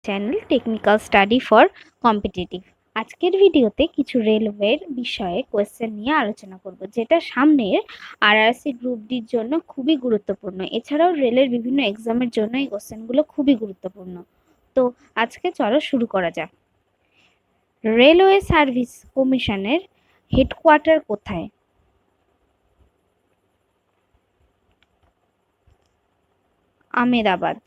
Channel technical study for competitive. আজকের ভিডিওতে কিছু রেলওয়ের বিষয়ে কোয়েশ্চেন নিয়ে আলোচনা করব, যেটা সামনের আরআরসি গ্রুপ ডির জন্য খুবই গুরুত্বপূর্ণ। এছাড়াও রেলের বিভিন্ন এক্সামের জন্য এই কোয়েশ্চেনগুলো খুবই গুরুত্বপূর্ণ। তো আজকে চলো শুরু করা যাক। রেলওয়ে সার্ভিস কমিশনের হেডকোয়ার্টার কোথায়? আহমেদাবাদ।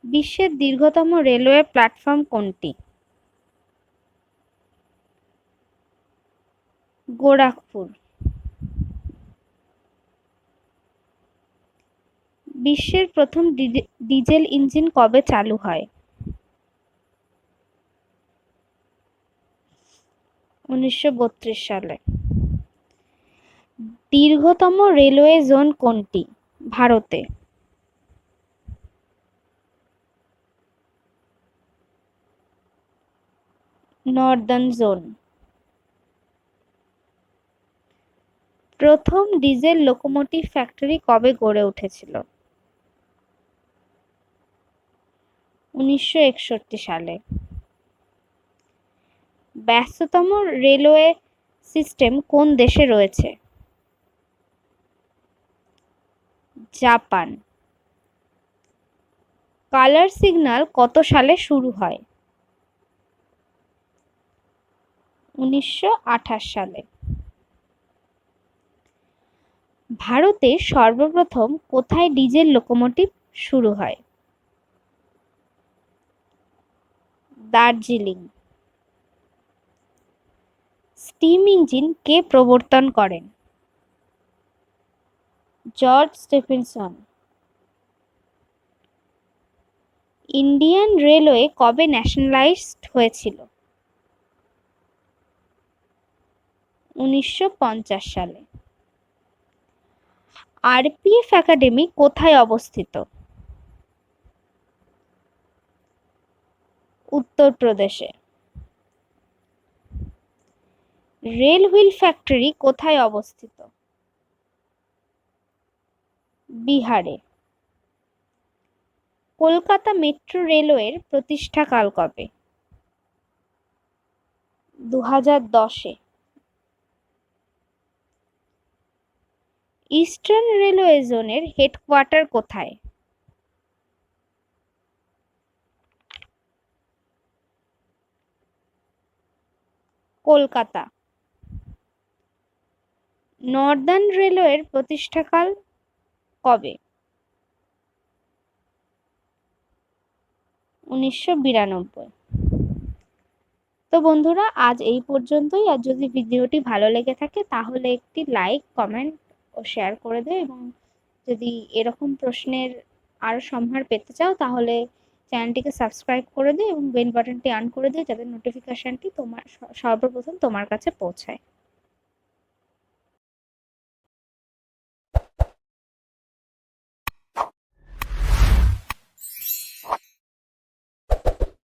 বিশ্বের দীর্ঘতম রেলওয়ে প্ল্যাটফর্ম কোনটি? গোরখপুর। বিশ্বের প্রথম ডিজেল ইঞ্জিন কবে চালু হয়? 1932 সালে। দীর্ঘতম রেলওয়ে জোন কোনটি ভারতে? Northern zone. প্রথম ডিজেল লোকোমোটিভ ফ্যাক্টরি কবে গড়ে উঠেছিল? 1961 সালে। ব্যস্ততম রেলওয়ে সিস্টেম কোন দেশে রয়েছে? জাপান। কালার সিগন্যাল কত সালে শুরু হয়? 1928 সালে। ভারতে সর্বপ্রথম কোথায় ডিজেল লোকোমোটিভ শুরু হয়? দার্জিলিং। স্টিম ইঞ্জিন কে প্রবর্তন করেন? George Stephenson. ইন্ডিয়ান রেলওয়ে কবে ন্যাশনালাইজড হয়েছিল? 1950 সালে। আরপিএফ একাডেমি কোথায় অবস্থিত? উত্তরপ্রদেশে। রেল হুইল ফ্যাক্টরি কোথায় অবস্থিত? বিহারে। কলকাতা মেট্রো রেলওয়ের প্রতিষ্ঠাকাল কবে? 2010-এ। ইস্টার্ন রেলওয়ে জোনের হেডকোয়ার্টার কোথায়? কলকাতা। নর্দার্ন রেলওয়ের প্রতিষ্ঠাকাল কবে? 1992। তো বন্ধুরা, আজ এই পর্যন্তই। আর যদি ভিডিওটি ভালো লেগে থাকে তাহলে একটি লাইক, কমেন্ট ও শেয়ার করে দিও, এবং যদি এরকম প্রশ্নের আরো সমাহার পেতে চাও তাহলে চ্যানেলটিকে সাবস্ক্রাইব করে দিও এবং বেল বাটনটি অন করে দিও, যাতে নোটিফিকেশনটি তোমার সর্বপ্রথম তোমার কাছে পৌঁছায়।